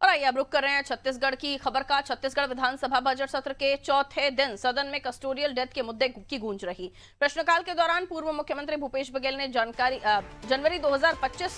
और आइए अब रुक कर रहे हैं छत्तीसगढ़ की खबर का। छत्तीसगढ़ विधानसभा बजट सत्र के चौथे दिन सदन में कस्टोडियल डेथ के मुद्दे की गूंज रही। प्रश्नकाल के दौरान पूर्व मुख्यमंत्री भूपेश बघेल ने जनवरी 2025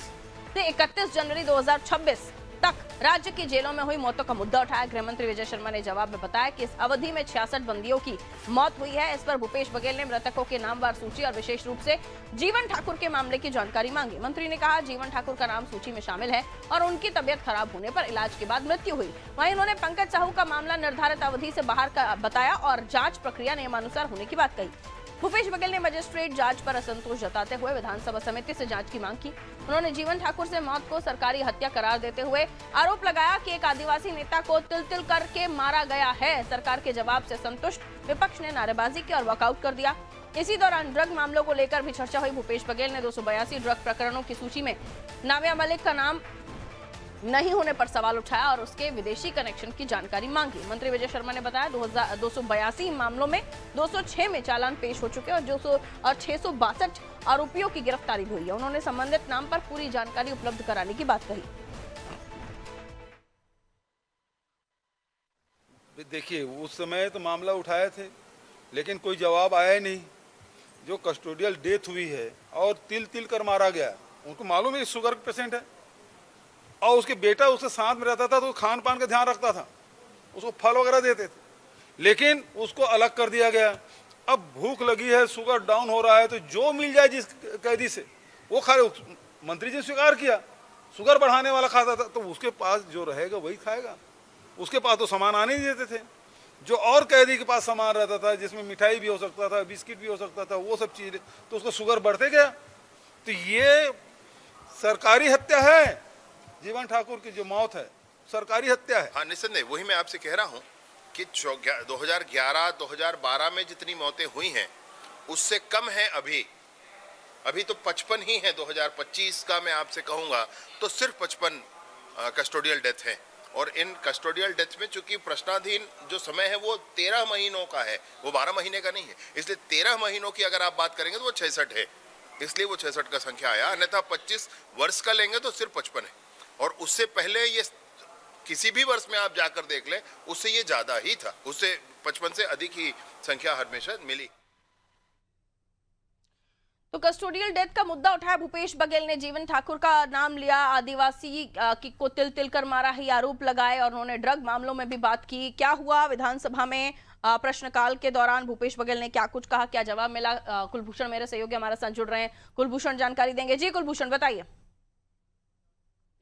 से 31 जनवरी 2026 तक राज्य की जेलों में हुई मौतों का मुद्दा उठाया। गृहमंत्री विजय शर्मा ने जवाब में बताया कि इस अवधि में 66 बंदियों की मौत हुई है। इस पर भूपेश बघेल ने मृतकों के नामवार सूची और विशेष रूप से जीवन ठाकुर के मामले की जानकारी मांगी। मंत्री ने कहा जीवन ठाकुर का नाम सूची में शामिल है और उनकी तबियत खराब होने पर इलाज के बाद मृत्यु हुई। वहीं उन्होंने पंकज साहू का मामला निर्धारित अवधि से बाहर का बताया और जांच प्रक्रिया नियमानुसार होने की बात कही। भूपेश बघेल ने मजिस्ट्रेट जांच पर असंतोष जताते हुए विधानसभा समिति से जांच की मांग की। उन्होंने जीवन ठाकुर से मौत को सरकारी हत्या करार देते हुए आरोप लगाया कि एक आदिवासी नेता को तिल तिल करके मारा गया है। सरकार के जवाब से संतुष्ट विपक्ष ने नारेबाजी की और वॉकआउट कर दिया। इसी दौरान ड्रग मामलों को लेकर भी चर्चा हुई। भूपेश बघेल ने 282 ड्रग प्रकरणों की सूची में नामिया मलिक का नाम नहीं होने पर सवाल उठाया और उसके विदेशी कनेक्शन की जानकारी मांगी। मंत्री विजय शर्मा ने बताया 282 मामलों में 206 में चालान पेश हो चुके और 662 आरोपियों की गिरफ्तारी भी हुई है। उन्होंने संबंधित नाम पर पूरी जानकारी उपलब्ध कराने की बात कही। देखिए, उस समय तो मामला उठाए थे लेकिन कोई जवाब आया ही नहीं। जो कस्टोडियल डेथ हुई है और तिल तिल कर मारा गया, उनको मालूम है शुगर पेशेंट है और उसके बेटा उसके साथ में रहता था तो खान पान का ध्यान रखता था, उसको फल वगैरह देते थे, लेकिन उसको अलग कर दिया गया। अब भूख लगी है, शुगर डाउन हो रहा है, तो जो मिल जाए जिस कैदी से वो खा रहे। मंत्री जी ने स्वीकार किया शुगर बढ़ाने वाला खाता था, तो उसके पास जो रहेगा वही खाएगा। उसके पास तो सामान आने नहीं देते थे। जो और कैदी के पास सामान रहता था जिसमें मिठाई भी हो सकता था, बिस्किट भी हो सकता था, वो सब चीज़ें, तो उसको शुगर बढ़ते गया। तो ये सरकारी हत्या है। जीवन ठाकुर की जो मौत है सरकारी हत्या है। हाँ, निस्संदेह वही मैं आपसे कह रहा हूँ कि 2011-2012 में जितनी मौतें हुई हैं उससे कम है अभी तो 55 ही है। 2025 का मैं आपसे कहूँगा तो सिर्फ 55 कस्टोडियल डेथ हैं। और इन कस्टोडियल डेथ में चूंकि प्रश्नाधीन जो समय है वो 13 महीनों का है, वो 12 महीने का नहीं है, इसलिए 13 महीनों की अगर आप बात करेंगे तो वो 66 है, इसलिए वो 66 का संख्या आया। अन्यथा 25 वर्ष का लेंगे तो सिर्फ 55 है और उससे पहले ये किसी भी वर्ष में आप जाकर देख लें उससे ये ज्यादा ही था, उससे 55 से अधिक ही संख्या हमेशा मिली। तो कस्टोडियल डेथ का मुद्दा उठाया भूपेश बघेल ने। जीवन ठाकुर का नाम लिया, आदिवासी को तिल तिल कर मारा ही आरोप लगाए और उन्होंने ड्रग मामलों में भी बात की। क्या हुआ विधानसभा में प्रश्नकाल के दौरान भूपेश बघेल ने क्या कुछ कहा, क्या जवाब मिला? कुलभूषण मेरे सहयोगी हमारे साथ जुड़ रहे हैं। कुलभूषण जानकारी देंगे। जी कुलभूषण बताइए।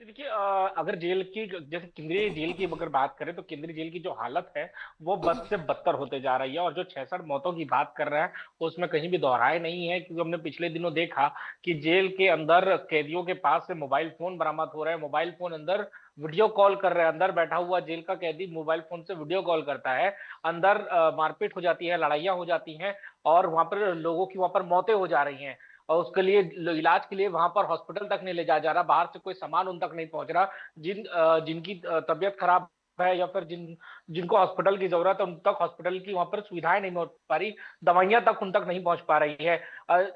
देखिए, अगर जेल की जैसे केंद्रीय जेल की अगर बात करें तो केंद्रीय जेल की जो हालत है वो बद से बदतर होते जा रही है। और जो 66 मौतों की बात कर रहे हैं उसमें कहीं भी दोहराए नहीं है, क्योंकि हमने पिछले दिनों देखा कि जेल के अंदर कैदियों के पास से मोबाइल फोन बरामद हो रहे हैं। मोबाइल फोन अंदर वीडियो कॉल कर रहे हैं, अंदर बैठा हुआ जेल का कैदी मोबाइल फोन से वीडियो कॉल करता है। अंदर मारपीट हो जाती है, लड़ाइयां हो जाती हैं और वहां पर लोगों की वहां पर मौतें हो जा रही हैं और उसके लिए इलाज के लिए वहां पर हॉस्पिटल तक नहीं ले जाया जा रहा, बाहर से कोई सामान उन तक नहीं पहुंच रहा। जिनकी तबीयत खराब है या फिर जिनको हॉस्पिटल की जरूरत है उन तक हॉस्पिटल की वहां पर सुविधाएं नहीं पहुंच पा रही, दवाइयां तक उन तक नहीं पहुंच पा रही है।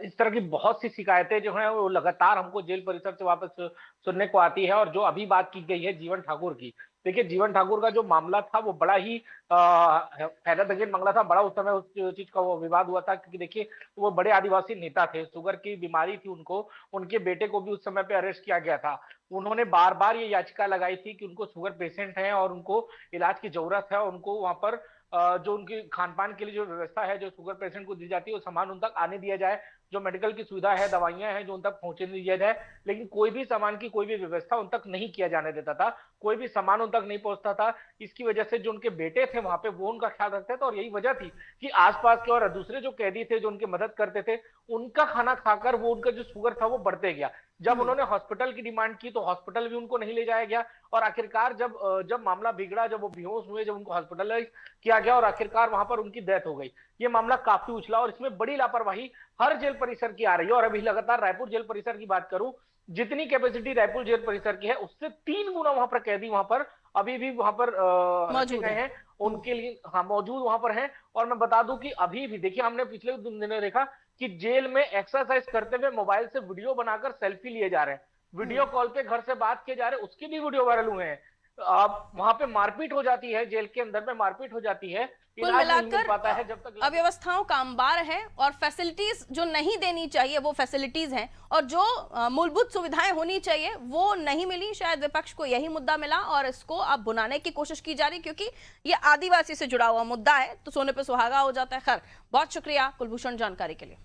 इस तरह की बहुत सी शिकायतें जो हैं वो लगातार हमको जेल परिसर से वापस सुनने को आती है। और जो अभी बात की गई है जीवन ठाकुर की, देखिए जीवन ठाकुर का जो मामला था वो बड़ा ही हैरतअंगेज मामला था। बड़ा उस समय उस चीज का वो विवाद हुआ था, क्योंकि देखिए वो बड़े आदिवासी नेता थे, शुगर की बीमारी थी उनको, उनके बेटे को भी उस समय पे अरेस्ट किया गया था। उन्होंने बार बार ये याचिका लगाई थी कि उनको शुगर पेशेंट है और उनको इलाज की जरूरत है, उनको वहां पर जो उनकी खान पान के लिए जो व्यवस्था है जो शुगर पेशेंट को दी जाती है वो सामान उन तक आने दिया जाए, जो मेडिकल की सुविधा है, दवाइयां हैं जो उन तक पहुंचने दिया जाए। लेकिन कोई भी सामान की कोई भी व्यवस्था उन तक नहीं किया जाने देता था, कोई भी सामान उन तक नहीं पहुंचता था। इसकी वजह से जो उनके बेटे थे वहां पे वो उनका ख्याल रखते थे और यही वजह थी कि आसपास के और दूसरे जो कैदी थे जो उनकी मदद करते थे उनका खाना खाकर वो उनका जो शुगर था वो बढ़ते गया। जब उन्होंने हॉस्पिटल की डिमांड की तो हॉस्पिटल भी उनको नहीं ले जाया गया और आखिरकार जब मामला बिगड़ा, जब वो बेहोश हुए, जब उनको हॉस्पिटलाइज किया गया और आखिरकार वहां पर उनकी डेथ हो गई। ये मामला काफी उछला और इसमें बड़ी लापरवाही हर जेल परिसर की आ रही है। और अभी लगातार रायपुर जेल परिसर की बात करूं, जितनी कैपेसिटी रायपुर जेल परिसर की है उससे 3 गुना वहां पर कैदी वहां पर अभी भी वहां पर रखे गए हैं, उनके लिए हाँ मौजूद वहां पर हैं। और मैं बता दूं कि अभी भी देखिए हमने पिछले दिनों देखा कि जेल में एक्सरसाइज करते हुए मोबाइल से वीडियो बनाकर सेल्फी लिए जा रहे हैं, वीडियो कॉल पे घर से बात किए जा रहे हैं, उसके भी वीडियो वायरल हुए हैं। वहां पे मारपीट हो जाती है, जेल के अंदर में मारपीट हो जाती है, कुल इलाज नहीं मिल मिलाकर पाता है जब तक। अव्यवस्थाओं का अंबार है और फैसिलिटीज जो नहीं देनी चाहिए वो फैसिलिटीज हैं, और जो मूलभूत सुविधाएं होनी चाहिए वो नहीं मिली। शायद विपक्ष को यही मुद्दा मिला और इसको अब भुनाने की कोशिश की जा रही, क्योंकि ये आदिवासी से जुड़ा हुआ मुद्दा है तो सोने पे सुहागा हो जाता है। खैर, बहुत शुक्रिया कुलभूषण जानकारी के लिए।